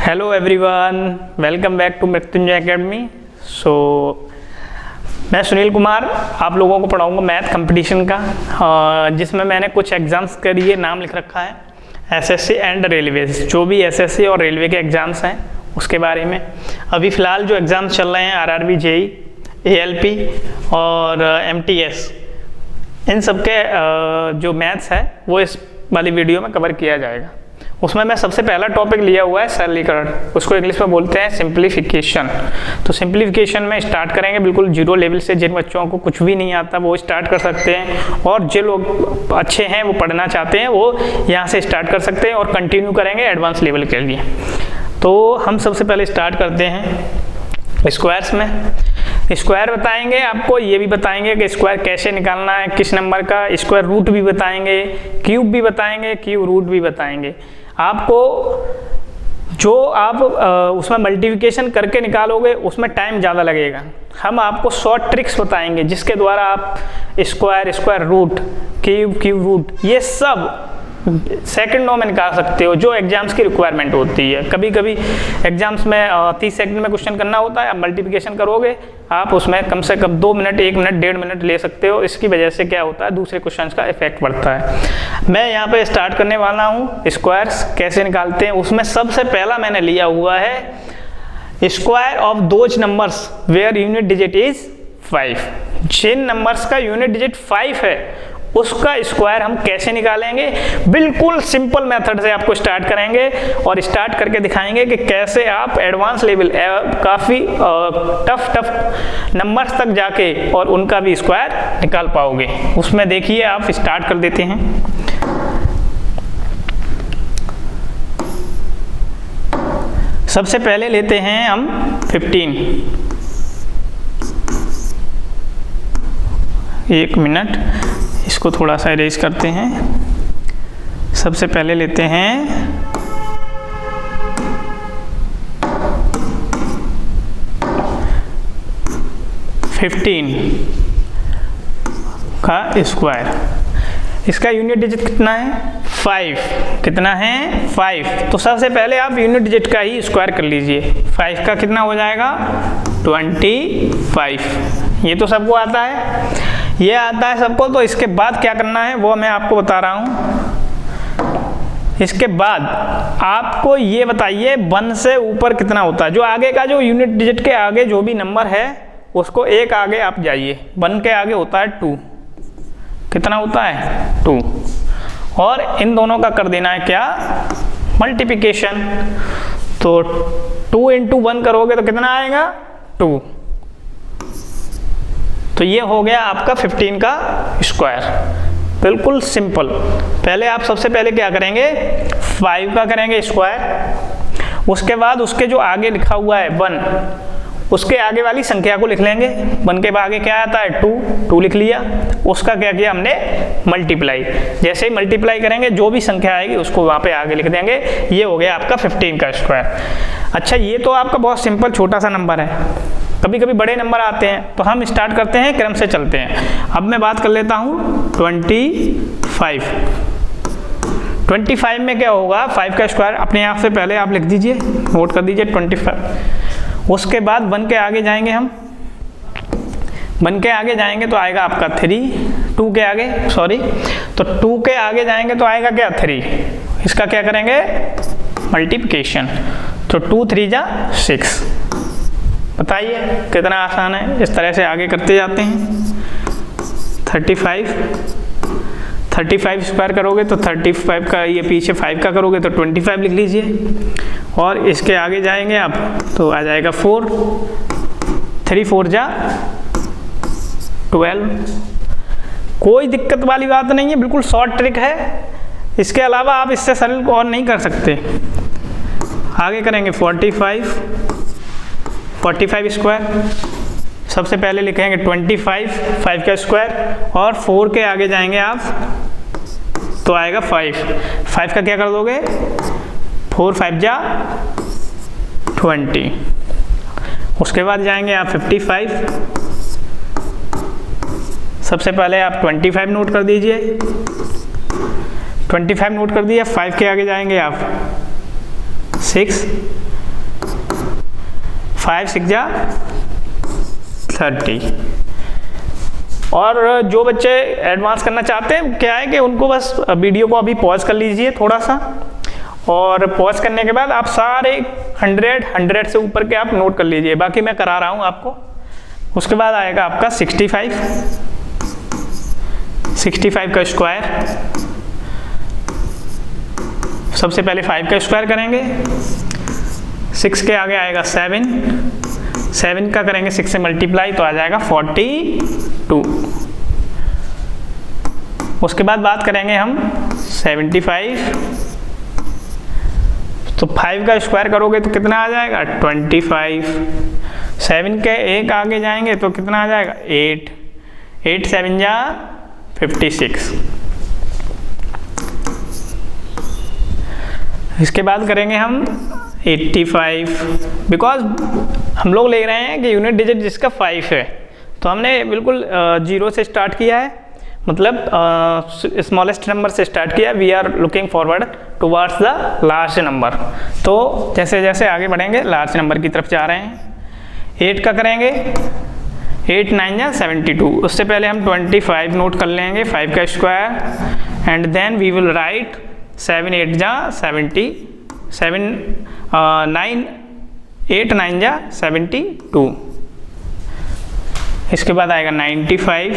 Hello everyone, welcome back to Mrityunjay academy. मैं सुनील कुमार आप लोगों को पढ़ाऊंगा मैथ कंपटीशन का, जिसमें मैंने कुछ एग्ज़ाम्स के लिए नाम लिख रखा है, एसएससी एंड रेलवेज। जो भी एसएससी और रेलवे के एग्ज़ाम्स हैं उसके बारे में अभी फ़िलहाल जो एग्ज़ाम्स चल रहे हैं आरआरबी, जेई, एएलपी और एमटीएस, इन सब के जो मैथ्स है वो इस वाली वीडियो में कवर किया जाएगा। उसमें मैं सबसे पहला टॉपिक लिया हुआ है सरलीकरण, उसको इंग्लिश में बोलते हैं सिंप्लीफिकेशन। तो सिंप्लीफिकेशन में स्टार्ट करेंगे बिल्कुल जीरो लेवल से। जिन बच्चों को कुछ भी नहीं आता वो स्टार्ट कर सकते हैं, और जो लोग अच्छे हैं वो पढ़ना चाहते हैं वो यहाँ से स्टार्ट कर सकते हैं और कंटिन्यू करेंगे एडवांस लेवल के लिए। तो हम सबसे पहले स्टार्ट करते हैं स्क्वायर्स में। स्क्वायर बताएंगे आपको, ये भी बताएंगे कि स्क्वायर कैसे निकालना है, किस नंबर का, स्क्वायर रूट भी बताएंगे, क्यूब भी बताएंगे, क्यूब रूट भी बताएंगे। आपको जो आप उसमें मल्टीप्लिकेशन करके निकालोगे उसमें टाइम ज़्यादा लगेगा। हम आपको शॉर्ट ट्रिक्स बताएंगे जिसके द्वारा आप square, square root, cube, cube root, ये सब सेकंडों में निकाल सकते हो, जो एग्जाम्स की रिक्वायरमेंट होती है। कभी कभी एग्जाम्स में 30 सेकंड में क्वेश्चन करना होता है, आप मल्टीप्लिकेशन करोगे आप उसमें कम से कम 2 मिनट, 1 मिनट, 1.5 मिनट ले सकते हो। इसकी वजह से क्या होता है, दूसरे क्वेश्चन का इफेक्ट पड़ता है। मैं यहाँ पे स्टार्ट करने वाला हूँ स्क्वायर्स कैसे निकालते हैं। उसमें सबसे पहला मैंने लिया हुआ है square of those numbers where unit digit is 5। जिन नंबर्स का यूनिट डिजिट 5 है उसका स्क्वायर हम कैसे निकालेंगे। बिल्कुल सिंपल मेथड से आपको स्टार्ट करेंगे और स्टार्ट करके दिखाएंगे कि कैसे आप एडवांस लेवल काफ़ी टफ नंबर्स तक जाके और उनका भी स्क्वायर निकाल पाओगे। उसमें देखिए आप स्टार्ट कर देते हैं। सबसे पहले लेते हैं हम 15। 1 मिनट, इसको थोड़ा सा इरेज करते हैं। सबसे पहले लेते हैं 15 का स्क्वायर। इसका यूनिट डिजिट कितना है, 5। कितना है, 5। तो सबसे पहले आप यूनिट डिजिट का ही स्क्वायर कर लीजिए। 5 का कितना हो जाएगा, 25। ये तो सबको आता है, ये आता है सबको। तो इसके बाद क्या करना है वो मैं आपको बता रहा हूँ। इसके बाद आपको ये बताइए 1 से ऊपर कितना होता है। जो आगे का, जो यूनिट डिजिट के आगे जो भी नंबर है उसको एक आगे आप जाइए। 1 के आगे होता है 2। कितना होता है, 2। और इन दोनों का कर देना है क्या, मल्टीप्लिकेशन। तो 2 × 1 करोगे तो कितना आएगा, 2। तो ये हो गया आपका 15 का स्क्वायर। बिल्कुल सिंपल। पहले आप सबसे पहले क्या करेंगे, 5 का करेंगे स्क्वायर। उसके बाद उसके जो आगे लिखा हुआ है 1, उसके आगे वाली संख्या को लिख लेंगे। 1 के आगे क्या आता है, 2 लिख लिया। उसका क्या किया हमने, मल्टीप्लाई। जैसे ही मल्टीप्लाई करेंगे जो भी संख्या आएगी उसको वहाँ पे आगे लिख देंगे। ये हो गया आपका 15 का स्क्वायर। अच्छा, ये तो आपका बहुत सिंपल छोटा सा नंबर है। कभी कभी बड़े नंबर आते हैं तो हम स्टार्ट करते हैं, क्रम से चलते हैं। अब मैं बात कर लेता हूँ 25। 25 में क्या होगा, 5 का स्क्वायर अपने आप से पहले आप लिख दीजिए, नोट कर दीजिए 25। उसके बाद 1 के आगे जाएंगे हम। 1 के आगे जाएंगे तो आएगा आपका 3। 2 के आगे, सॉरी, तो 2 के आगे जाएंगे तो आएगा क्या, 3। इसका क्या करेंगे, मल्टीप्लिकेशन। तो 2 3 जा 6। बताइए कितना आसान है। इस तरह से आगे करते जाते हैं। 35 स्क्वायर करोगे तो 35 का, ये पीछे 5 का करोगे तो 25 लिख लीजिए। और इसके आगे जाएंगे आप तो आ जाएगा 4। 3 4 जा 12। कोई दिक्कत वाली बात नहीं है, बिल्कुल शॉर्ट ट्रिक है। इसके अलावा आप इससे सरल और नहीं कर सकते। आगे करेंगे 45 स्क्वायर। सबसे पहले लिखेंगे 25, 5 का स्क्वायर, और 4 के आगे जाएंगे आप तो आएगा 5 का क्या कर दोगे, 4 5 जा 20। उसके बाद जाएंगे आप 55। सबसे पहले आप 25 नोट कर दीजिए। 25 नोट कर दिया। 5 के आगे जाएंगे आप 6, 5 6 जा 30। और जो बच्चे एडवांस करना चाहते हैं क्या है कि उनको बस वीडियो को अभी पॉज कर लीजिए थोड़ा सा, और पॉज करने के बाद आप सारे 100 से ऊपर के आप नोट कर लीजिए, बाकी मैं करा रहा हूँ आपको। उसके बाद आएगा आपका 65 का स्क्वायर। सबसे पहले 5 का स्क्वायर करेंगे, 6 के आगे आएगा 7 का करेंगे 6 से मल्टीप्लाई तो आ जाएगा 42। उसके बाद बात करेंगे हम 75, तो 5 का स्क्वायर करोगे तो कितना आ जाएगा 25। 7 के एक आगे जाएंगे तो कितना आ जाएगा 8 7 जा 56। इसके बाद करेंगे हम 85, बिकॉज हम लोग ले रहे हैं कि यूनिट डिजिट जिसका 5 है, तो हमने बिल्कुल 0 से स्टार्ट किया है, मतलब स्मॉलेस्ट नंबर से स्टार्ट किया। We are looking forward towards the large number, तो जैसे जैसे आगे बढ़ेंगे लार्ज नंबर की तरफ जा रहे हैं। 8 का करेंगे 8 9 जा 72। उससे पहले हम 25 नोट कर लेंगे, 5 का square, and then we will write 7 8 जा 70, 8 9 जा 72। इसके बाद आएगा 95,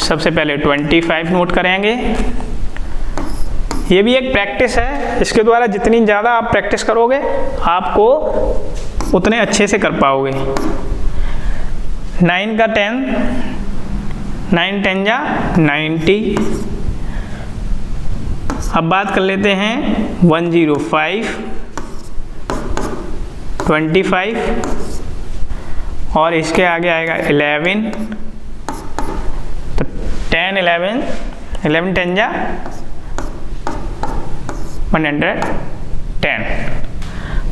सबसे पहले 25 नोट करेंगे। ये भी एक प्रैक्टिस है, इसके द्वारा जितनी ज़्यादा आप प्रैक्टिस करोगे आपको उतने अच्छे से कर पाओगे। 9 का 10, 9 10 जा 90। अब बात कर लेते हैं 105, 25 और इसके आगे आएगा 11, तो 10 11 10 जा 110।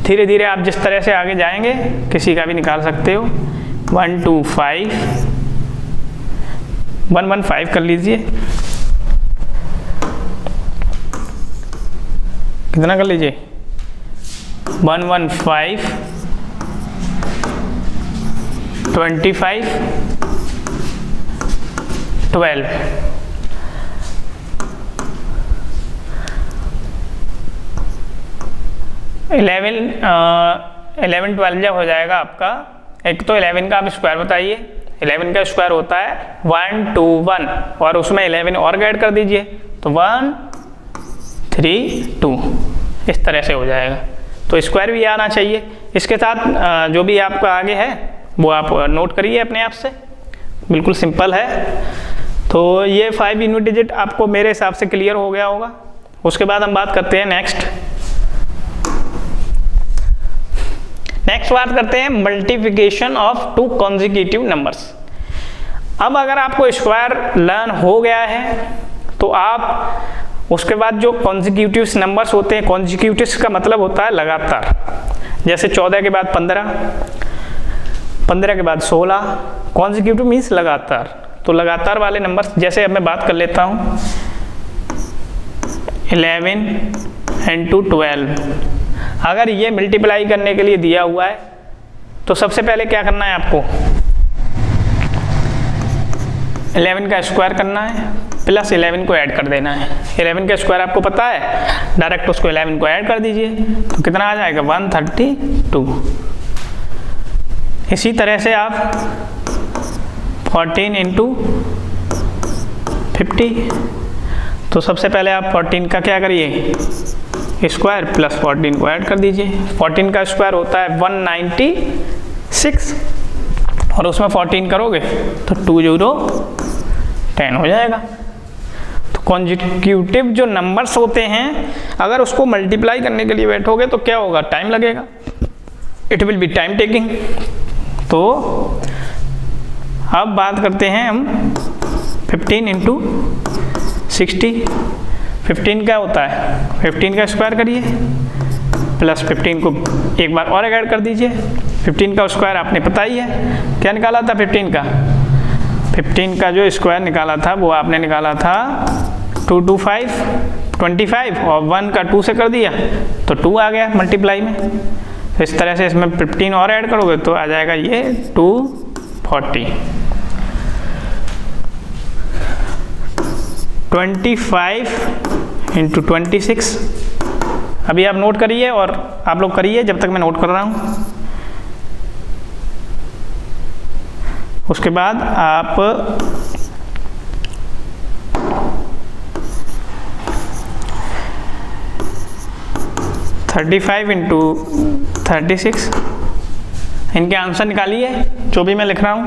धीरे धीरे आप जिस तरह से आगे जाएंगे किसी का भी निकाल सकते हो। 125 115 कर लीजिए, कितना कर लीजिए 115 25 12। 11 12 जब हो जाएगा आपका, एक तो 11 का आप स्क्वायर बताइए। 11 का स्क्वायर होता है 121 और उसमें 11 और ऐड कर दीजिए तो 132, इस तरह से हो जाएगा। तो स्क्वायर भी आना चाहिए। इसके साथ जो भी आपका आगे है वो आप नोट करिए अपने आप से, बिल्कुल सिंपल है। तो ये 5 यूनिट डिजिट आपको मेरे हिसाब से क्लियर हो गया होगा। उसके बाद हम बात करते हैं नेक्स्ट बात करते हैं मल्टीप्लिकेशन ऑफ 2 कॉन्जिक्यूटिव नंबर्स। अब अगर आपको स्क्वायर लर्न हो गया है तो आप उसके बाद जो कॉन्जिक्यूटिव नंबर्स होते हैं, कॉन्जिक्यूटिव का मतलब होता है लगातार, जैसे 14 के बाद 15, 15 के बाद 16, कॉन्जिक्यूटिव मीन्स लगातार। तो लगातार वाले नंबर्स, जैसे अब मैं बात कर लेता हूँ 11 into 12। अगर ये मल्टीप्लाई करने के लिए दिया हुआ है तो सबसे पहले क्या करना है आपको 11 का स्क्वायर करना है प्लस 11 को ऐड कर देना है। 11 का स्क्वायर आपको पता है, डायरेक्ट उसको 11 को ऐड कर दीजिए तो कितना आ जाएगा 132। इसी तरह से आप 14 into 50, तो सबसे पहले आप 14 का क्या करिए स्क्वायर प्लस 14 को ऐड कर दीजिए। 14 का स्क्वायर होता है 196 और उसमें 14 करोगे तो 2010 हो जाएगा। तो कॉन्जिक्यूटिव जो नंबर्स होते हैं अगर उसको मल्टीप्लाई करने के लिए बैठोगे तो क्या होगा, टाइम लगेगा, it will be time taking. तो अब बात करते हैं हम 15 into 60। 15 क्या होता है, 15 का स्क्वायर करिए प्लस 15 को एक बार और ऐड कर दीजिए। 15 का स्क्वायर आपने पता ही है, क्या निकाला था 15 का जो स्क्वायर निकाला था वो आपने निकाला था 225 25 और 1 का 2 से कर दिया तो 2 आ गया मल्टीप्लाई में। तो इस तरह से इसमें 15 और ऐड करोगे तो आ जाएगा ये 240। 25 इंटू 26। अभी आप नोट करिए और आप लोग करिए जब तक मैं नोट कर रहा हूँ। उसके बाद आप 35 इंटू 36 इनके आंसर निकालिए जो भी मैं लिख रहा हूँ।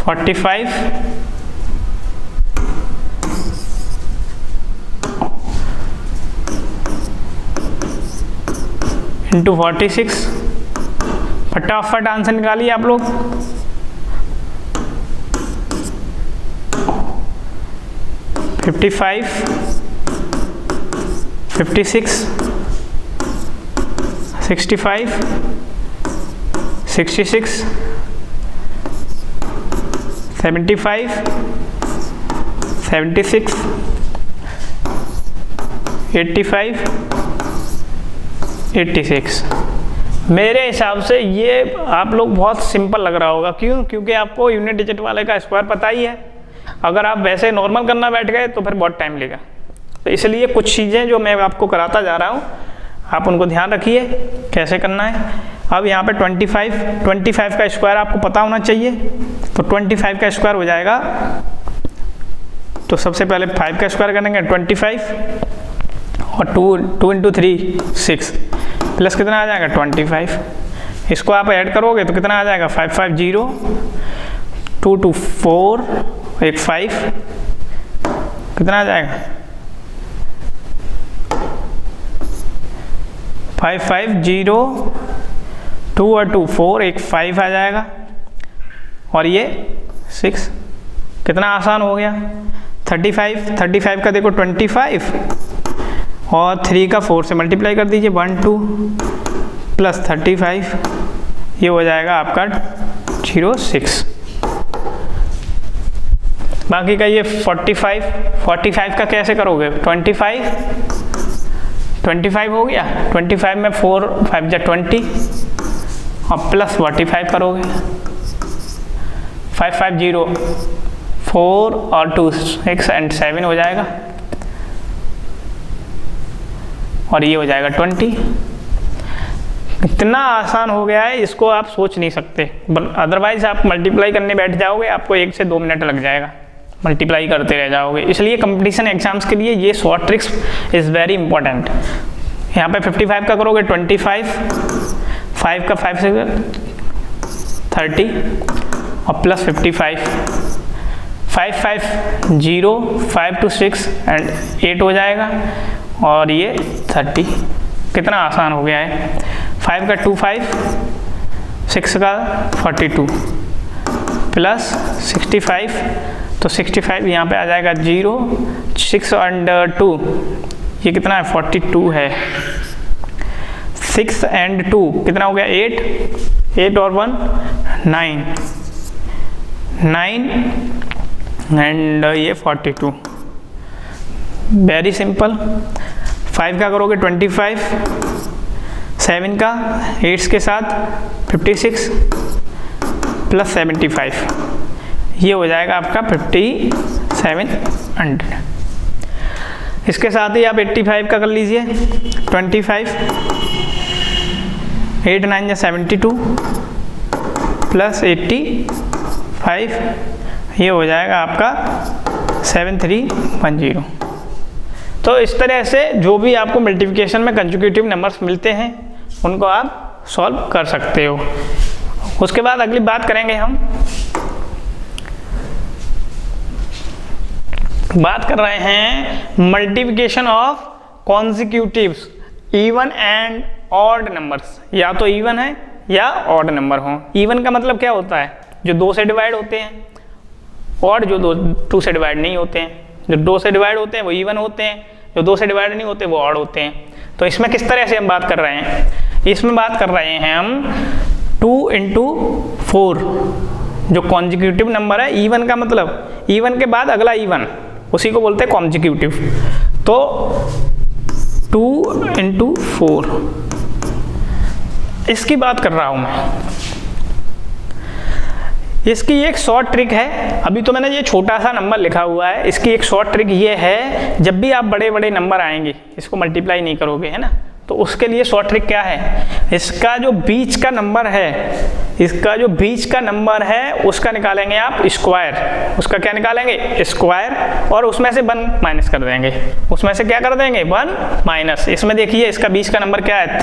$45 इंटू 46। फटाफट आंसर निकालिए आप लोग। 55, 56, 65, 66, 75, 76, 85, 86। मेरे हिसाब से ये आप लोग बहुत सिंपल लग रहा होगा। क्यों? क्योंकि आपको यूनिट डिजिट वाले का स्क्वायर पता ही है। अगर आप वैसे नॉर्मल करना बैठ गए तो फिर बहुत टाइम लेगा। तो इसलिए कुछ चीज़ें जो मैं आपको कराता जा रहा हूँ आप उनको ध्यान रखिए कैसे करना है। अब यहाँ पे 25 का स्क्वायर आपको पता होना चाहिए। तो 25 का स्क्वायर हो जाएगा, तो सबसे पहले 5 का स्क्वायर करेंगे 25 और 2 इंटू 3 6 प्लस कितना आ जाएगा 25। इसको आप ऐड करोगे तो कितना आ जाएगा 550, 2 2 4 एक 5 कितना आ जाएगा 550, 2 और 2 4 एक 5 आ जाएगा और ये 6। कितना आसान हो गया। 35 का देखो 25 और 3 का 4 से मल्टीप्लाई कर दीजिए 1 2 प्लस 35 ये हो जाएगा आपका 06। बाकी का ये 45 का कैसे करोगे 25 हो गया। 25 में 4 5 जा 20 और प्लस 45 करोगे 550 4 और 2 6 एंड 7 हो जाएगा और ये हो जाएगा 20। इतना आसान हो गया है, इसको आप सोच नहीं सकते। अदरवाइज आप मल्टीप्लाई करने बैठ जाओगे आपको 1 से 2 मिनट लग जाएगा, मल्टीप्लाई करते रह जाओगे। इसलिए कंपटीशन एग्जाम्स के लिए ये short tricks is very important. यहाँ पे 55 का करोगे 25, 5 का 5 से 30 और प्लस 55 550 5 to 6 एंड 8 हो जाएगा और ये 30। कितना आसान हो गया है। 5 का 25, 6 का 42 प्लस 65 तो 65 यहाँ पे आ जाएगा 0 6 एंड 2 ये कितना है 42 है। 6 एंड 2 कितना हो गया 8 और 1 9 एंड ये 42। Very simple. 5 का करोगे 25, 7 का 8 के साथ 56 प्लस 75 ये हो जाएगा आपका 5700। इसके साथ ही आप 85 का कर लीजिए 25, 8 9 या 72 प्लस 85 ये हो जाएगा आपका 7310। तो इस तरह से जो भी आपको मल्टीप्लिकेशन में कंसेक्यूटिव नंबर्स मिलते हैं उनको आप सॉल्व कर सकते हो। उसके बाद अगली बात करेंगे हम, बात कर रहे हैं multiplication of consecutives even and odd numbers. या तो इवन है या ऑड नंबर हो। इवन का मतलब क्या होता है जो 2 से डिवाइड होते हैं, ऑड जो 2 से डिवाइड नहीं होते हैं। जो 2 से डिवाइड होते हैं वो इवन होते हैं, जो 2 से डिवाइड नहीं होते वो ऑड होते हैं। तो इसमें किस तरह से हम बात कर रहे हैं, इसमें बात कर रहे हैं हम 2 इंटू 4 जो कॉन्जिक्यूटिव नंबर है, इवन का मतलब इवन के बाद अगला इवन, उसी को बोलते हैं कॉन्जिक्यूटिव। तो 2 इंटू 4, इसकी बात कर रहा हूं मैं। इसकी एक शॉर्ट ट्रिक है, अभी तो मैंने ये छोटा सा नंबर लिखा हुआ है, इसकी एक शॉर्ट ट्रिक ये है, जब भी आप बड़े बड़े नंबर आएंगे इसको मल्टीप्लाई नहीं करोगे, है ना, तो उसके लिए शॉर्ट ट्रिक क्या है, इसका जो बीच का नंबर है, उसका निकालेंगे आप स्क्वायर। उसका क्या निकालेंगे, स्क्वायर, और उसमें से 1 माइनस कर देंगे। उसमें से क्या कर देंगे, 1 माइनस। इसमें देखिए इसका बीच का नंबर क्या है,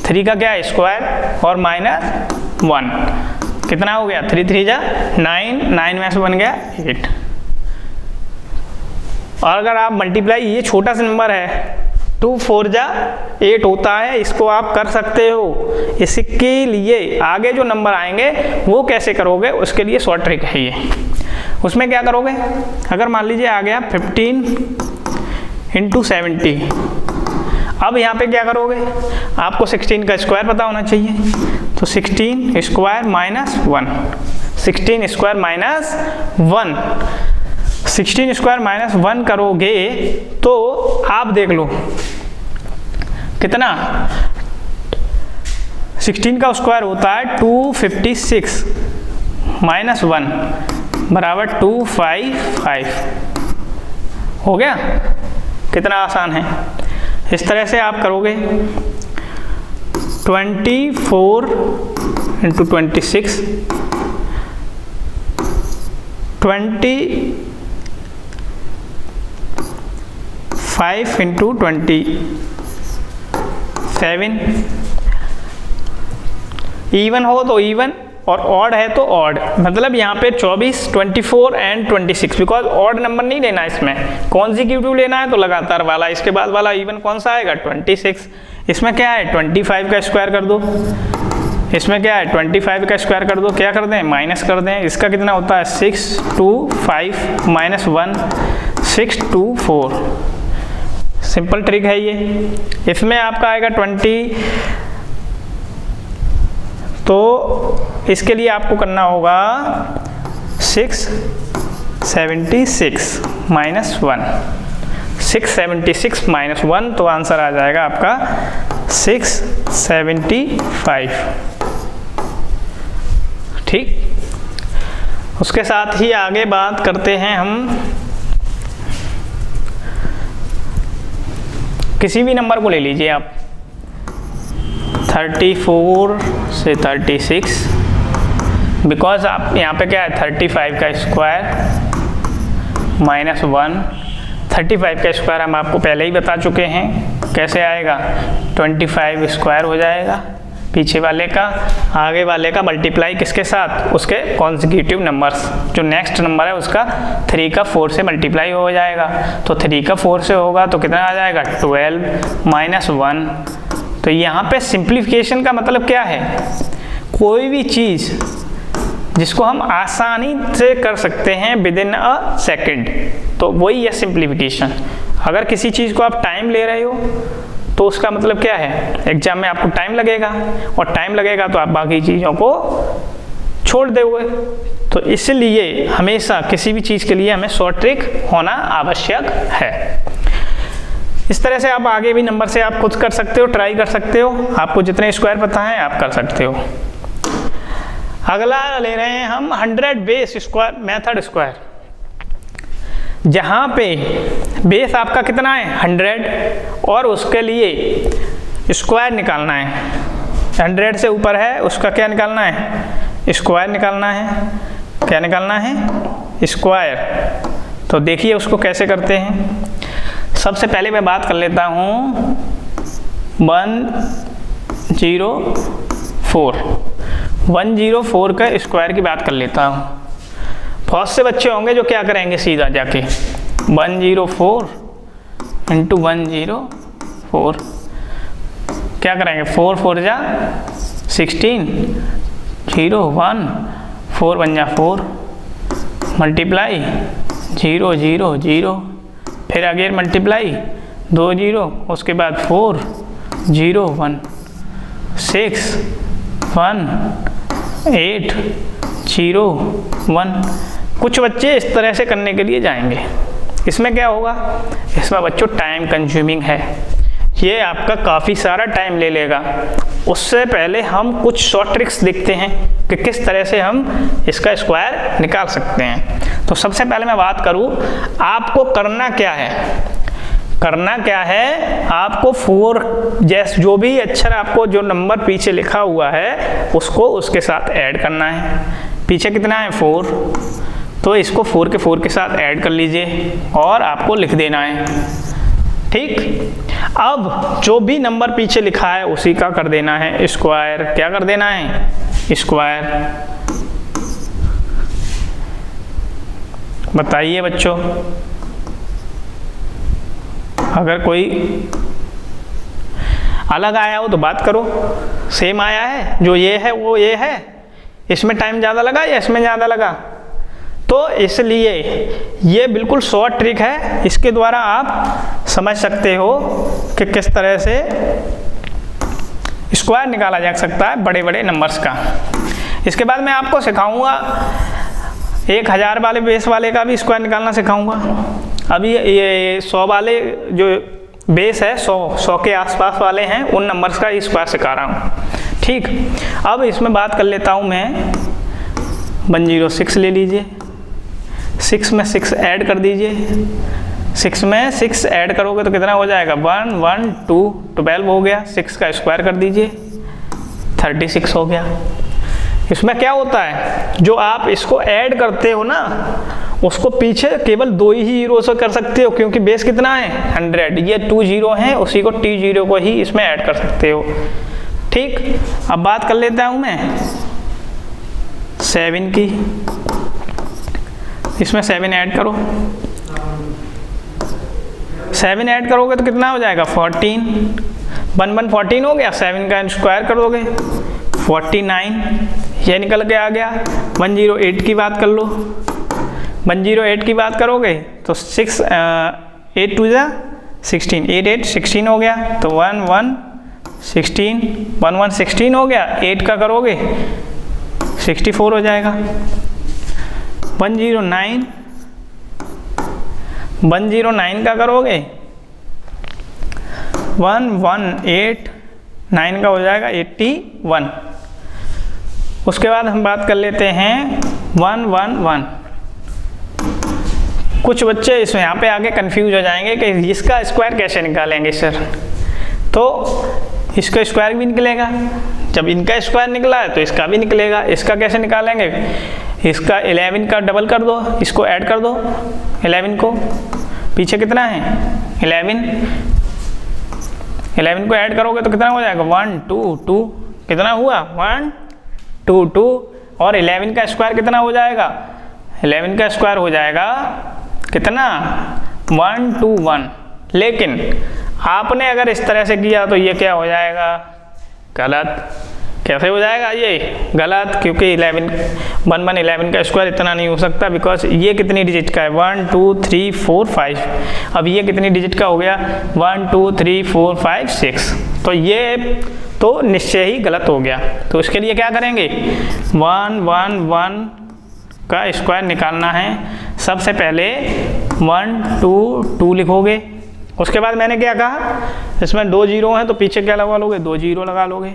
3 का क्या है, स्क्वायर, और माइनस 1, कितना हो गया, 3 3 जा 9, 9 में से बन गया 8। और अगर आप मल्टीप्लाई, ये छोटा सा नंबर है, 2 4 जा 8 होता है, इसको आप कर सकते हो। इसके लिए आगे जो नंबर आएंगे वो कैसे करोगे, उसके लिए शॉर्ट ट्रिक है ये। उसमें क्या करोगे, अगर मान लीजिए आ गया 15 इंटू 70, अब यहाँ पे क्या करोगे, आपको 16 का स्क्वायर पता होना चाहिए, तो 16 square minus 1, 16 square minus 1, 16 square minus 1 करोगे तो आप देख लो कितना, 16 का स्क्वायर होता है 256 माइनस 1 बराबर 255, हो गया। कितना आसान है। इस तरह से आप करोगे 24 इंटू 26, 25 इंटू 27, इवन हो तो इवन और ऑड है तो ऑड, मतलब यहाँ पे 24, 24 एंड 26, बिकॉज ऑड नंबर नहीं लेना है इसमें, कॉन्जिक्यूटिव लेना है तो लगातार वाला, इसके बाद वाला इवन कौन सा आएगा, 26। इसमें क्या है, 25 का स्क्वायर कर दो, इसमें क्या है 25 का स्क्वायर कर दो, क्या कर दें, माइनस कर दें। इसका कितना होता है 625 माइनस 1 624। सिंपल ट्रिक है ये। इसमें आपका आएगा 20, तो इसके लिए आपको करना होगा 676 माइनस 1, 676 माइनस 1, तो आंसर आ जाएगा आपका 675। ठीक, उसके साथ ही आगे बात करते हैं हम, किसी भी नंबर को ले लीजिए आप, 34 से 36, बिकॉज आप यहाँ पे क्या है 35 का स्क्वायर माइनस 1, 35 का स्क्वायर हम आपको पहले ही बता चुके हैं कैसे आएगा, 25 स्क्वायर हो जाएगा पीछे वाले का, आगे वाले का मल्टीप्लाई किसके साथ, उसके कॉन्जिक्यूटिव नंबर्स, जो नेक्स्ट नंबर है उसका 3 का 4 से मल्टीप्लाई हो जाएगा, तो 3 का 4 से होगा तो कितना आ जाएगा 12 माइनस 1। तो यहाँ पे सिंप्लीफिकेशन का मतलब क्या है, कोई भी चीज़ जिसको हम आसानी से कर सकते हैं विद इन अ सेकेंड, तो वही है सिंप्लीफिकेशन। अगर किसी चीज़ को आप टाइम ले रहे हो तो उसका मतलब क्या है, एग्जाम में आपको टाइम लगेगा, और टाइम लगेगा तो आप बाकी चीज़ों को छोड़ दोगे। तो इसलिए हमेशा किसी भी चीज़ के लिए हमें शॉर्ट ट्रिक होना आवश्यक है। इस तरह से आप आगे भी नंबर से आप खुद कर सकते हो, ट्राई कर सकते हो, आपको जितने स्क्वायर पता है आप कर सकते हो। अगला ले रहे हैं हम 100 बेस स्क्वायर मेथड स्क्वायर, जहाँ पे बेस आपका कितना है 100 और उसके लिए स्क्वायर निकालना है, 100 से ऊपर है उसका क्या निकालना है, स्क्वायर निकालना है। क्या निकालना है, स्क्वायर। तो देखिए उसको कैसे करते हैं। सबसे पहले मैं बात कर लेता हूँ 104 का स्क्वायर की बात कर लेता हूँ। बहुत से बच्चे होंगे जो क्या करेंगे, सीधा जाके 104 इंटू 104 क्या करेंगे, 4 4 जा 16, 0 1 4 1 जा 4 मल्टीप्लाई 0 0 0, फिर अगेन मल्टीप्लाई 2 0, उसके बाद 4 0 1 6 1 8 0 1। कुछ बच्चे इस तरह से करने के लिए जाएंगे। इसमें क्या होगा, इसमें बच्चों टाइम कंज्यूमिंग है, ये आपका काफ़ी सारा टाइम ले लेगा। उससे पहले हम कुछ शॉर्ट ट्रिक्स देखते हैं कि किस तरह से हम इसका स्क्वायर निकाल सकते हैं। तो सबसे पहले मैं बात करूं, आपको करना क्या है, करना क्या है, आपको 4 जैसे जो भी अक्षर आपको जो नंबर पीछे लिखा हुआ है उसको उसके साथ ऐड करना है। पीछे कितना है 4, तो इसको 4 के साथ ऐड कर लीजिए और आपको लिख देना है। ठीक, अब जो भी नंबर पीछे लिखा है उसी का कर देना है स्क्वायर। क्या कर देना है, स्क्वायर। बताइए बच्चों, अगर कोई अलग आया हो तो बात करो। सेम आया है, जो ये है वो ये है, इसमें टाइम ज़्यादा लगा या इसमें ज़्यादा लगा, तो इसलिए ये बिल्कुल शॉर्ट ट्रिक है, इसके द्वारा आप समझ सकते हो कि किस तरह से स्क्वायर निकाला जा सकता है बड़े बड़े नंबर्स का। इसके बाद मैं आपको सिखाऊंगा 1000 वाले बेस वाले का भी स्क्वायर निकालना सिखाऊंगा। अभी ये 100 वाले जो बेस है 100 के आसपास वाले हैं उन नंबर्स का स्क्वायर सिखा रहा हूँ। ठीक, अब इसमें बात कर लेता हूँ मैं। 106 ले लीजिए, 6 में 6 ऐड कर दीजिए, 6 में 6 ऐड करोगे तो कितना हो जाएगा 1 1 2 12 हो गया। 6 का स्क्वायर कर दीजिए, 36 हो गया। इसमें क्या होता है, जो आप इसको ऐड करते हो ना उसको पीछे केवल 2 ही जीरो से कर सकते हो, क्योंकि बेस कितना है 100, ये 2 जीरो हैं, उसी को T जीरो को ही इसमें ऐड कर सकते हो। ठीक, अब बात कर लेता हूँ मैं 7 की। इसमें 7 ऐड करो, 7 ऐड करोगे तो कितना हो जाएगा 14, 1 1 14 हो गया। 7 का स्क्वायर कर दोगे 49, ये निकल के आ गया। 108 की बात कर लो, 108 की बात करोगे तो 6 8 2 16, 8 8 16 हो गया। तो 1 1 16, 1 1 16 हो गया। 8 का करोगे 64 हो जाएगा। 109 का करोगे 118 का हो जाएगा 81। उसके बाद हम बात कर लेते हैं 111। कुछ बच्चे इसमें यहाँ पे आगे कंफ्यूज हो जाएंगे कि इसका स्क्वायर कैसे निकालेंगे सर, तो इसका स्क्वायर भी निकलेगा, जब इनका स्क्वायर निकला है तो इसका भी निकलेगा। इसका कैसे निकालेंगे, इसका 11 का डबल कर दो, इसको ऐड कर दो 11 को, पीछे कितना है 11 को ऐड करोगे तो कितना हो जाएगा 1 2 2, कितना हुआ 1 2 2, और 11 का स्क्वायर कितना हो जाएगा, 11 का स्क्वायर हो जाएगा कितना 121। लेकिन आपने अगर इस तरह से किया तो ये क्या हो जाएगा गलत। कैसे हो जाएगा ये गलत, क्योंकि 11 का स्क्वायर इतना नहीं हो सकता, बिकॉज ये कितनी डिजिट का है 1 2 3 4 5। अब ये कितनी डिजिट का हो गया 1 2 3 4 5 6, तो ये तो निश्चय ही गलत हो गया। तो इसके लिए क्या करेंगे 111 का स्क्वायर निकालना है। सबसे पहले 1 2 2 लिखोगे, उसके बाद मैंने क्या कहा, इसमें 2 जीरो हैं तो पीछे क्या लगा लोगे 2 जीरो लगा लोगे।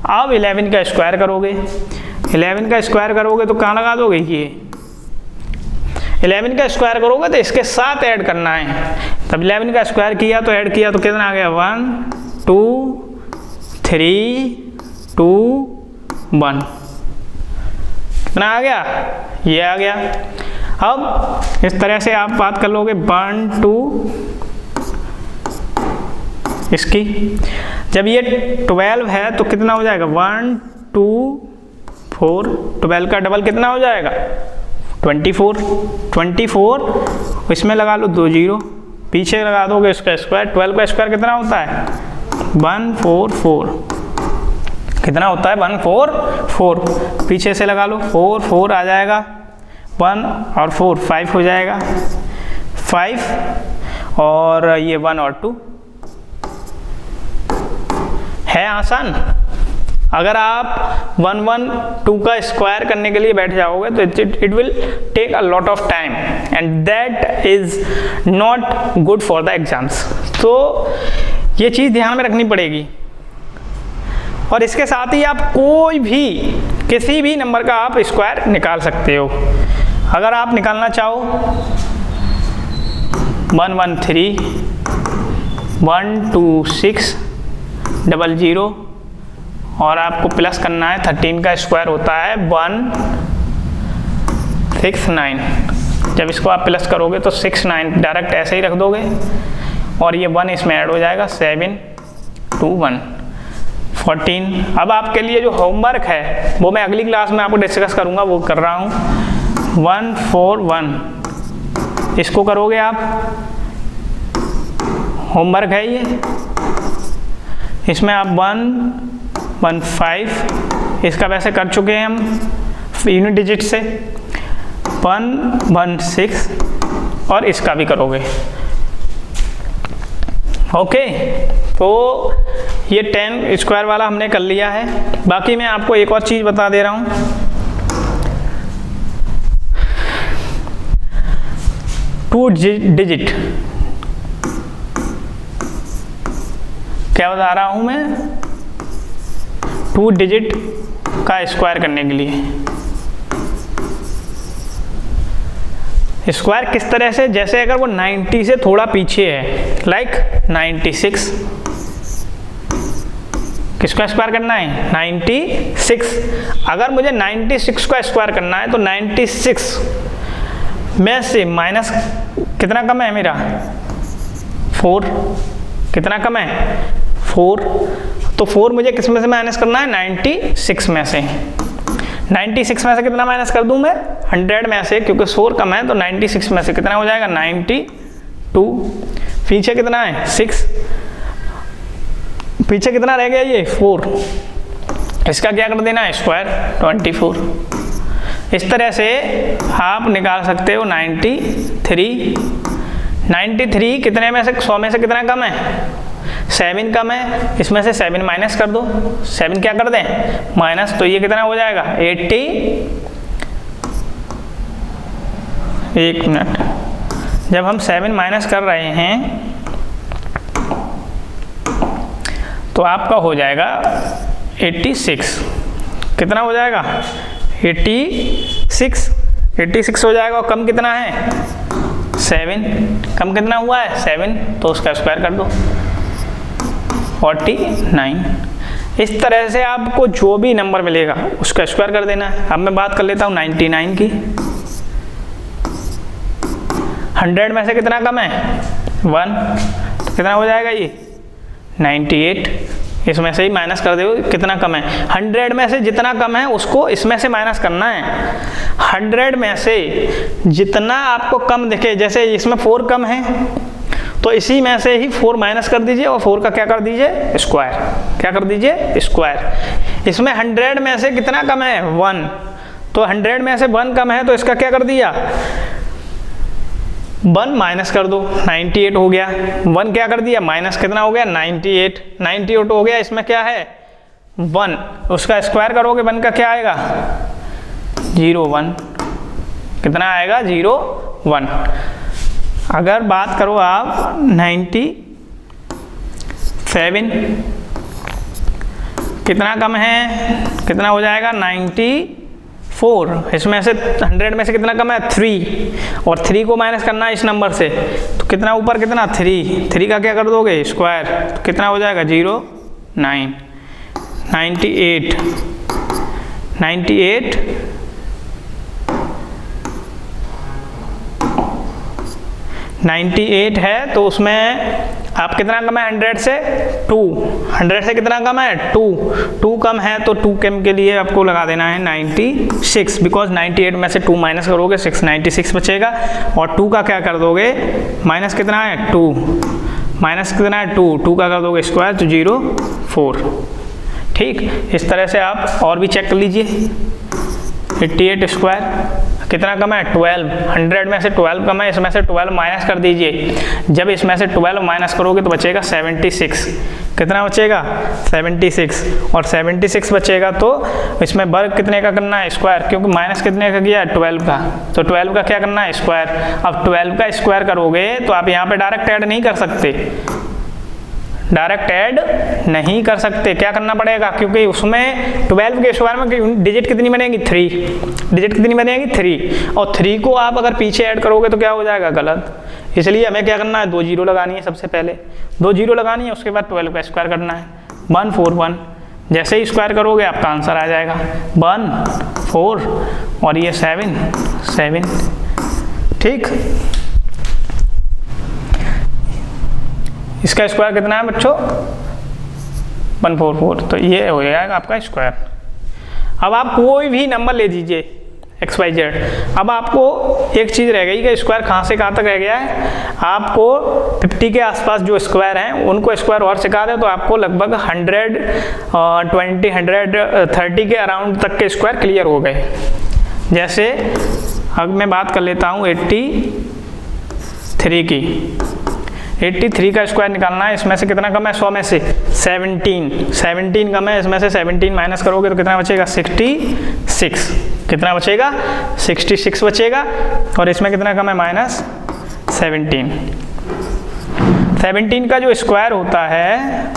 अब 11 का स्क्वायर करोगे, 11 का स्क्वायर करोगे तो कहाँ लगा दोगे, ये 11 का स्क्वायर करोगे तो इसके साथ ऐड करना है। तब 11 का स्क्वायर किया तो ऐड किया तो कितना आ गया 1 2 3 2 1, कितना आ गया, ये आ गया। अब इस तरह से आप बात कर लोगे 1 2 इसकी, जब ये 12 है तो कितना हो जाएगा 1 2 4, 12 का डबल कितना हो जाएगा 24, इसमें लगा लो 2 जीरो, पीछे लगा दोगे इसका स्क्वायर। 12 का स्क्वायर कितना होता है 144, कितना होता है 144, पीछे से लगा लो 4 4 आ जाएगा, 1 और 4 5 हो जाएगा, 5 और ये 1 और 2 है आसान। अगर आप 112 का स्क्वायर करने के लिए बैठ जाओगे तो it will take a lot of time and that is not good for the exams. तो ये चीज़ ध्यान में रखनी पड़ेगी। और इसके साथ ही आप कोई भी किसी भी नंबर का आप स्क्वायर निकाल सकते हो। अगर आप निकालना चाहो 113 126 00 और आपको प्लस करना है 13 का स्क्वायर होता है 169। जब इसको आप प्लस करोगे तो 69 डायरेक्ट ऐसे ही रख दोगे और ये 1 इसमें ऐड हो जाएगा 7 2 1 14। अब आपके लिए जो होमवर्क है वो मैं अगली क्लास में आपको डिस्कस करूँगा, वो कर रहा हूँ 141। इसको करोगे आप, होमवर्क है ये। इसमें आप 115 इसका वैसे कर चुके हैं हम यूनिट डिजिट से, 116 और इसका भी करोगे। ओके, तो ये 10 स्क्वायर वाला हमने कर लिया है। बाकी मैं आपको एक और चीज़ बता दे रहा हूँ, टू डिजिट क्या बता रहा हूँ मैं, 2 डिजिट का स्क्वायर करने के लिए। स्क्वायर किस तरह से, जैसे अगर वो 90 से थोड़ा पीछे है, लाइक 96, किसका स्क्वायर करना है 96। अगर मुझे 96 का स्क्वायर करना है तो 96 में से माइनस कितना कम है मेरा 4, कितना कम है 4, तो 4 मुझे किस में से माइनस करना है 96 में से। 96 में से कितना माइनस कर दूं मैं 100 में से, क्योंकि 4 कम है तो 96 में से कितना हो जाएगा 92। पीछे कितना है 6, पीछे कितना रह गया ये 4, इसका क्या कर देना है स्क्वायर 24। इस तरह से आप निकाल सकते हो 93 कितने में से 100 में से कितना कम है 7 कम है, इसमें से 7 माइनस कर दो, 7 क्या कर दें माइनस, तो ये कितना हो जाएगा 80। एक मिनट, जब हम 7 माइनस कर रहे हैं तो आपका हो जाएगा 86, कितना हो जाएगा 86 हो जाएगा। और कम कितना है 7, कम कितना हुआ है 7, तो उसका स्क्वायर कर दो 49। इस तरह से आपको जो भी नंबर मिलेगा उसका स्क्वायर कर देना है। अब मैं बात कर लेता हूँ 99 की। 100 में से कितना कम है 1, तो कितना हो जाएगा ये 98, इसमें से ही माइनस कर दो कितना कम है। 100 में से जितना कम है उसको इसमें से माइनस करना है। 100 में से जितना आपको कम दिखे, जैसे इसमें 4 कम है तो इसी में से ही 4 माइनस कर दीजिए और 4 का क्या कर दीजिए स्क्वायर, क्या कर दीजिए स्क्वायर। इसमें 100 में से कितना कम है 1, तो 100 में से 1 कम है तो इसका क्या कर दिया 1 माइनस कर दो 98 हो गया। 1 क्या कर दिया माइनस, कितना हो गया 98 हो गया। इसमें क्या है 1, उसका स्क्वायर करोगे 1 का क्या आएगा 01, कितना आएगा 01। अगर बात करो आप 97 कितना कम है, कितना हो जाएगा 94, इसमें से 100 में से कितना कम है 3, और 3 को माइनस करना है इस नंबर से, तो कितना ऊपर कितना 3 का क्या कर दोगे स्क्वायर, तो कितना हो जाएगा 09। 98 है तो उसमें आप कितना कम है 100 से 2, 100 से कितना कम है 2 कम है तो 2 कम के लिए आपको लगा देना है 96, बिकॉज 98 में से 2 माइनस करोगे 96 बचेगा, और 2 का क्या कर दोगे माइनस कितना है 2, माइनस कितना है 2 का कर दोगे स्क्वायर तो 04। ठीक, इस तरह से आप और भी चेक कर लीजिए। 88 स्क्वायर कितना कम है 12, 100 में से 12 कम है, इसमें से 12 माइनस कर दीजिए। जब इसमें से 12 माइनस करोगे तो बचेगा 76। कितना बचेगा 76, और 76 बचेगा तो इसमें वर्ग कितने का करना है स्क्वायर, क्योंकि माइनस कितने का किया है 12 का, तो 12 का क्या करना है स्क्वायर। अब 12 का स्क्वायर करोगे तो आप यहाँ पे डायरेक्ट ऐड नहीं कर सकते, डायरेक्ट ऐड नहीं कर सकते, क्या करना पड़ेगा, क्योंकि उसमें 12 के स्क्वायर में डिजिट कितनी बनेगी 3, डिजिट कितनी बनेगी 3, और 3 को आप अगर पीछे ऐड करोगे तो क्या हो जाएगा गलत। इसलिए हमें क्या करना है 2 जीरो लगानी है, सबसे पहले 2 जीरो लगानी है, उसके बाद 12 का स्क्वायर करना है 141। जैसे ही स्क्वायर करोगे आपका आंसर आ जाएगा 1 4 और ये 7। ठीक, इसका स्क्वायर कितना है बच्चों 144, तो ये हो जाएगा आपका स्क्वायर। अब आप कोई भी नंबर ले दीजिए XYZ। अब आपको एक चीज़ रह गई कि स्क्वायर कहाँ से कहाँ तक रह गया है, आपको 50 के आसपास जो स्क्वायर हैं उनको स्क्वायर और सिखा दें तो आपको लगभग 120 130 के अराउंड तक के स्क्वायर क्लियर हो गए। जैसे अब मैं बात कर लेता हूँ 83 की, 83 का स्क्वायर निकालना है, इसमें से कितना कम है 100 में से 17 कम है, इसमें से 17 माइनस करोगे तो कितना बचेगा 66, कितना बचेगा 66 बचेगा, और इसमें कितना कम है -17 का जो स्क्वायर होता है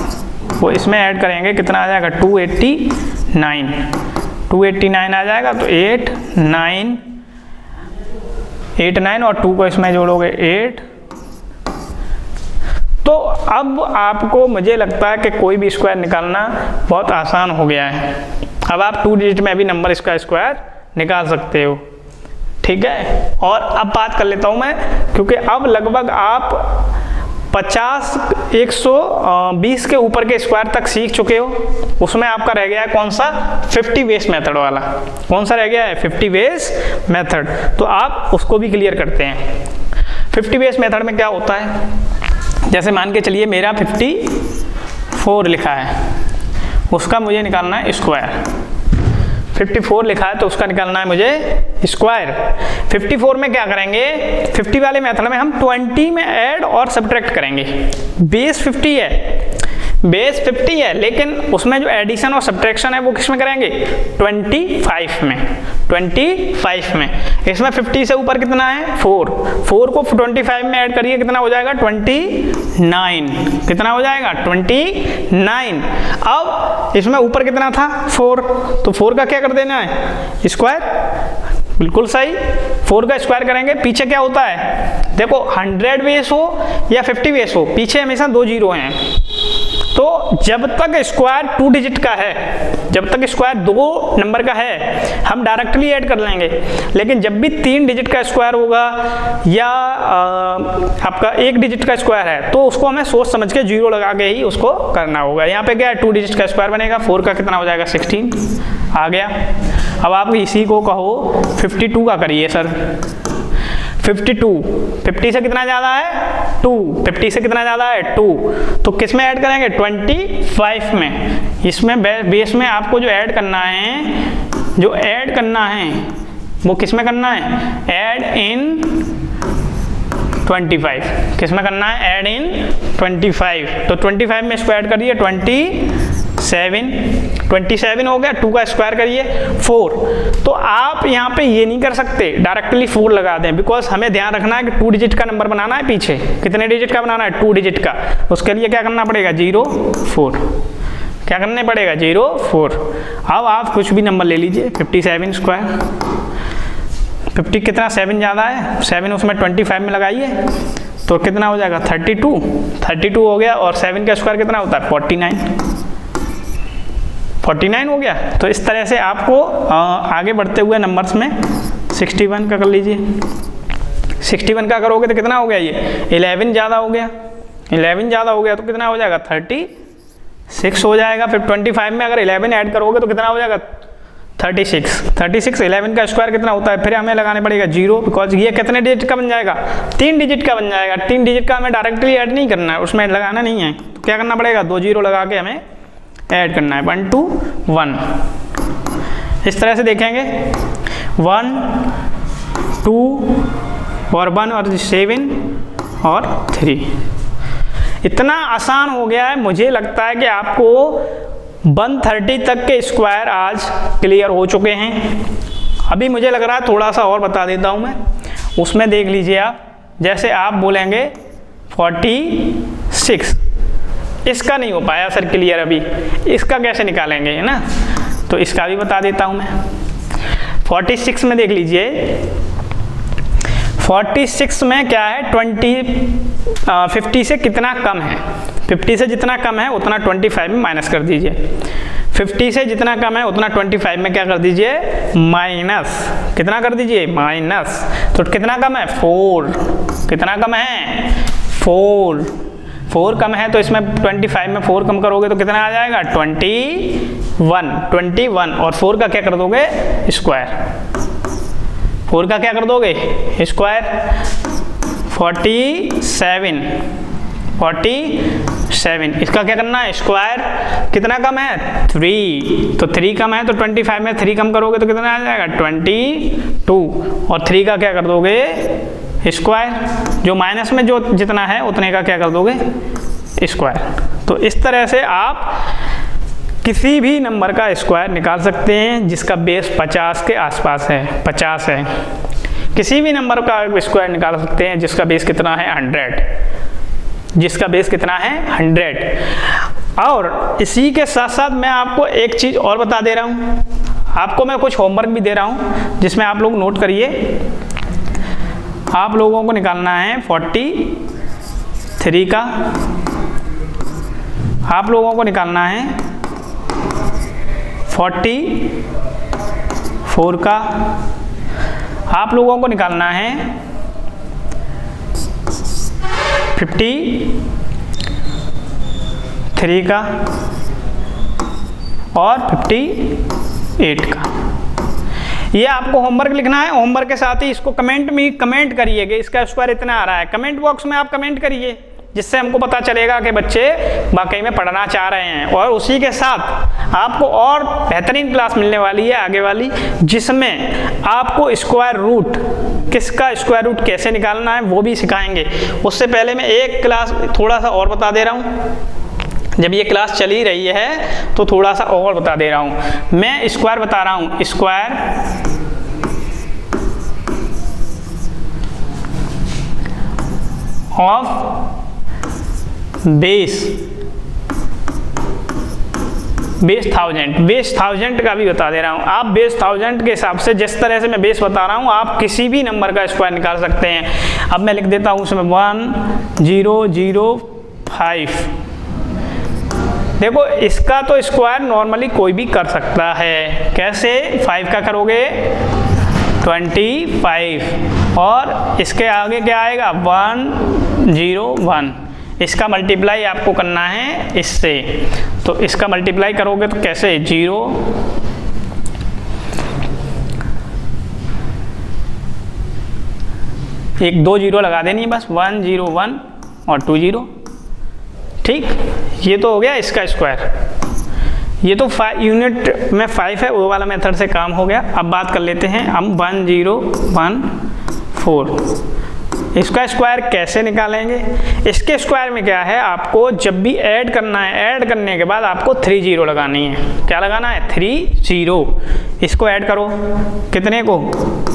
वो इसमें ऐड करेंगे, कितना आ जाएगा 289 आ जाएगा, तो 8 9 और 2 को इसमें जोड़ोगे 8। तो अब आपको मुझे लगता है कि कोई भी स्क्वायर निकालना बहुत आसान हो गया है। अब आप 2 डिजिट में भी नंबर इसका स्क्वायर निकाल सकते हो, ठीक है। और अब बात कर लेता हूँ मैं, क्योंकि अब लगभग आप 120 के ऊपर के स्क्वायर तक सीख चुके हो। उसमें आपका रह गया है कौन सा 50 बेस मेथड वाला, कौन सा रह गया है 50 बेस मेथड, तो आप उसको भी क्लियर करते हैं। 50 बेस मेथड में क्या होता है, जैसे मान के चलिए मेरा 54 लिखा है, उसका मुझे निकालना है स्क्वायर। 54 लिखा है तो उसका निकालना है मुझे स्क्वायर। 54 में क्या करेंगे, 50 वाले मेथड में हम 20 में ऐड और सब्ट्रैक्ट करेंगे। बेस 50 है, लेकिन उसमें जो एडिशन और सब्ट्रैक्शन है वो किस में करेंगे 25 में। इसमें 50 से ऊपर कितना है 4 को 25 में ऐड करिए, कितना हो जाएगा 29, कितना हो जाएगा 29। अब इसमें ऊपर कितना था 4, तो 4 का क्या कर देना है स्क्वायर, बिल्कुल सही। 4 का स्क्वायर करेंगे, पीछे क्या होता है देखो 100 बेस हो या 50 बेस हो, पीछे हमेशा 2 जीरो हैं। तो जब तक स्क्वायर 2 डिजिट का है, जब तक स्क्वायर 2 नंबर का है, हम डायरेक्टली ऐड कर लेंगे। लेकिन जब भी 3 डिजिट का स्क्वायर होगा या आपका 1 डिजिट का स्क्वायर है, तो उसको हमें सोच समझ के जीरो लगा के ही उसको करना होगा। यहाँ पे क्या है 2 डिजिट का स्क्वायर बनेगा, 4 का कितना हो जाएगा 16 आ गया। अब आप इसी को कहो 52 का करिए सर। 52, 50 से कितना ज़्यादा है 2, 50 से कितना ज़्यादा है 2, तो किस में ऐड करेंगे 25 में। इसमें बेस में आपको जो ऐड करना है वो किस में करना है ऐड इन 25, किस में करना है ऐड इन 25। तो 25 में इसको ऐड करिए 27 हो गया, 2 का स्क्वायर करिए 4। तो आप यहाँ पे ये नहीं कर सकते डायरेक्टली 4 लगा दें, बिकॉज हमें ध्यान रखना है कि 2 डिजिट का नंबर बनाना है। पीछे कितने डिजिट का बनाना है 2 डिजिट का, उसके लिए क्या करना पड़ेगा 0 4, क्या करने पड़ेगा 0 4। अब आप कुछ भी नंबर ले लीजिए 57 स्क्वायर, 50 कितना 7 ज़्यादा है, 7 उसमें 25 में लगाइए तो कितना हो जाएगा 32 हो गया, और 7 का स्क्वायर कितना होता है 49 हो गया। तो इस तरह से आपको आगे बढ़ते हुए नंबर्स में 61 का कर लीजिए। 61 का करोगे तो कितना हो गया ये 11 ज़्यादा हो गया, 11 ज़्यादा हो गया तो कितना हो जाएगा 36 हो जाएगा। फिर 25 में अगर 11 ऐड करोगे तो कितना हो जाएगा 36। 11 का स्क्वायर कितना होता है, फिर हमें लगाने पड़ेगा 0, बिकॉज ये कितने डिजिट का बन जाएगा 3 डिजिट का बन जाएगा। 3 डिजिट का हमें डायरेक्टली ऐड नहीं करना है, उसमें लगाना नहीं है, तो क्या करना पड़ेगा 2 जीरो लगा के हमें ऐड करना है 1 2 1। इस तरह से देखेंगे 1 2 और 1 और 7 और 3। इतना आसान हो गया है, मुझे लगता है कि आपको 130 तक के स्क्वायर आज क्लियर हो चुके हैं। अभी मुझे लग रहा है थोड़ा सा और बता देता हूँ मैं, उसमें देख लीजिए आप। जैसे आप बोलेंगे 46, इसका नहीं हो पाया सर क्लियर अभी, इसका कैसे निकालेंगे, है ना, तो इसका भी बता देता हूँ मैं। 46 में देख लीजिए, 46 में क्या है, 50 से कितना कम है, 50 से जितना कम है उतना 25 में माइनस कर दीजिए। 50 से जितना कम है उतना 25 में क्या कर दीजिए, माइनस। कितना कर दीजिए, माइनस। तो कितना कम है, 4। कितना कम है, 4। 4 कम है तो इसमें 25 में 4 कम करोगे तो कितना आ जाएगा, 21 और 4 का क्या कर दोगे, स्क्वायर। 4 का क्या कर दोगे, स्क्वायर। 47, इसका क्या करना है, स्क्वायर। कितना कम है, 3, तो 3 कम है तो 25 में 3 कम करोगे तो कितना आ जाएगा, 22 और 3 का क्या कर दोगे, स्क्वायर। जो माइनस में जो जितना है उतने का क्या कर दोगे, स्क्वायर। तो इस तरह से आप किसी भी नंबर का स्क्वायर निकाल सकते हैं जिसका बेस 50 के आसपास है, 50 है। किसी भी नंबर का स्क्वायर निकाल सकते हैं जिसका बेस कितना है, 100, जिसका बेस कितना है, 100। और इसी के साथ साथ मैं आपको एक चीज़ और बता दे रहा हूँ, आपको मैं कुछ होमवर्क भी दे रहा हूँ जिसमें आप लोग नोट करिए। आप लोगों को निकालना है 43 का, आप लोगों को निकालना है 44 का, आप लोगों को निकालना है 53 का और 58 का। ये आपको होमवर्क लिखना है। होमवर्क के साथ ही इसको कमेंट में कमेंट करिएगा, इसका स्क्वायर इतना आ रहा है। कमेंट बॉक्स में आप कमेंट करिए, जिससे हमको पता चलेगा कि बच्चे वाकई में पढ़ना चाह रहे हैं। और उसी के साथ आपको और बेहतरीन क्लास मिलने वाली है आगे वाली, जिसमें आपको स्क्वायर रूट, किसका स्क्वायर रूट कैसे निकालना है वो भी सिखाएंगे। उससे पहले मैं एक क्लास थोड़ा सा और बता दे रहा हूँ, जब ये क्लास चली रही है तो थोड़ा सा और बता दे रहा हूँ। मैं स्क्वायर बता रहा हूँ, स्क्वायर ऑफ बेस 1000 का भी बता दे रहा हूँ। आप बेस 1000 के हिसाब से, जिस तरह से मैं बेस बता रहा हूँ, आप किसी भी नंबर का स्क्वायर निकाल सकते हैं। अब मैं लिख देता हूँ उसमें 1005। देखो इसका तो स्क्वायर नॉर्मली कोई भी कर सकता है। कैसे, 5 का करोगे 25 और इसके आगे क्या आएगा, 101। इसका मल्टीप्लाई आपको करना है इससे, तो इसका मल्टीप्लाई करोगे तो कैसे, 0 एक 2 0 लगा देनी है बस, 101 और 20। ठीक, ये तो हो गया इसका स्क्वायर। ये तो यूनिट में 5 है, वो वाला मेथड से काम हो गया। अब बात कर लेते हैं हम 1014। इसका स्क्वायर कैसे निकालेंगे। इसके स्क्वायर में क्या है, आपको जब भी ऐड करना है, ऐड करने के बाद आपको 3 0 लगानी है। क्या लगाना है, 3 0। इसको ऐड करो, कितने को,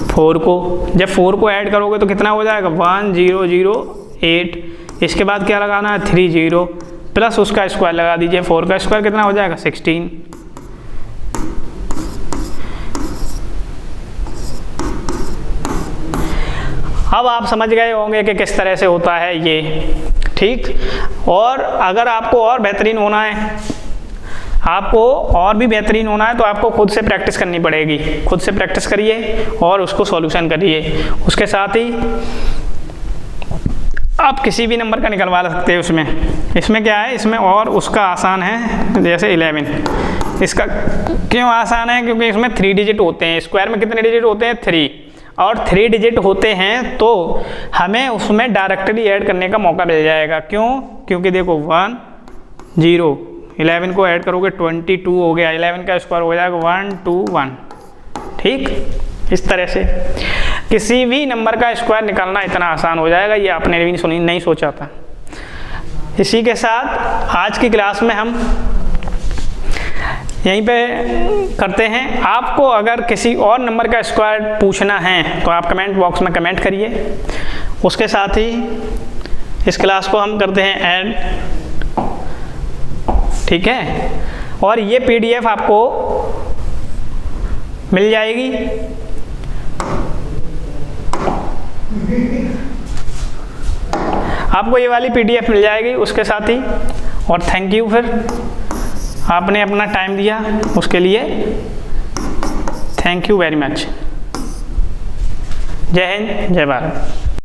4 को। जब 4 को ऐड करोगे तो कितना हो जाएगा, 1008। इसके बाद क्या लगाना है, 3 0 प्लस उसका स्क्वायर लगा दीजिए। 4 का स्क्वायर कितना हो जाएगा, 16। अब आप समझ गए होंगे कि किस तरह से होता है ये। ठीक, और अगर आपको और बेहतरीन होना है, आपको और भी बेहतरीन होना है तो आपको खुद से प्रैक्टिस करनी पड़ेगी। खुद से प्रैक्टिस करिए और उसको सॉल्यूशन करिए। उसके साथ ही आप किसी भी नंबर का निकलवा सकते हैं उसमें। इसमें क्या है, इसमें और उसका आसान है, जैसे 11। इसका क्यों आसान है, क्योंकि इसमें 3 डिजिट होते हैं। स्क्वायर में कितने डिजिट होते हैं, 3, और 3 डिजिट होते हैं तो हमें उसमें डायरेक्टली ऐड करने का मौका मिल जाएगा। क्यों, क्योंकि देखो 1 0, 11 को ऐड करोगे 22 हो गया, 11 का स्क्वायर हो जाएगा 121। ठीक, इस तरह से किसी भी नंबर का स्क्वायर निकालना इतना आसान हो जाएगा, ये आपने भी नहीं सोचा था। इसी के साथ आज की क्लास में हम यहीं पे करते हैं। आपको अगर किसी और नंबर का स्क्वायर पूछना है तो आप कमेंट बॉक्स में कमेंट करिए। उसके साथ ही इस क्लास को हम करते हैं ऐड, ठीक है। और ये PDF आपको मिल जाएगी, आपको ये वाली PDF मिल जाएगी उसके साथ ही। और थैंक यू, फिर आपने अपना टाइम दिया उसके लिए थैंक यू वेरी मच। जय हिंद, जय भारत।